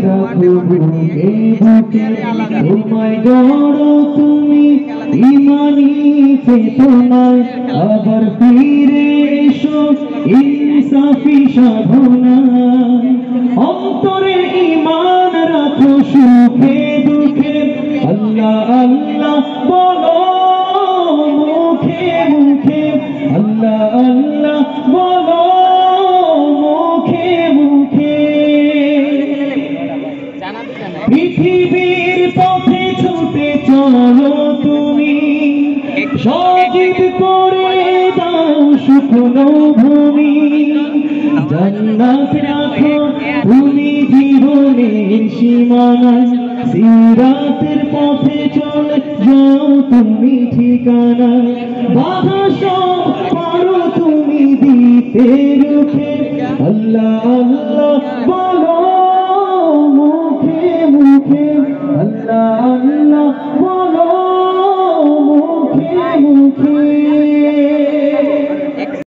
রাখো বুকে বুকে তোমায় গড়ো তুমি ইমানি চেতনায় আবার ফিরে এসো ইনসাফি সাধনায় অন্তরে ঈমান রাখো সুখে দুঃখে আল্লাহ আল্লাহ বলো মুখে মুখে আল্লাহ আল্লাহ বলো মুখে মুখে পৃথিবীর পথে ছুটে চলো তুমি সজীব করে দাও শুকনো ভূমি জান্নাত রাখো তুমি জীবনের সীমানায় সিরাতের পথে চলে যাও তুমি ঠিকানায় বাধা সব পারো তুমি দিতে রুখে আল্লাহ আল্লাহ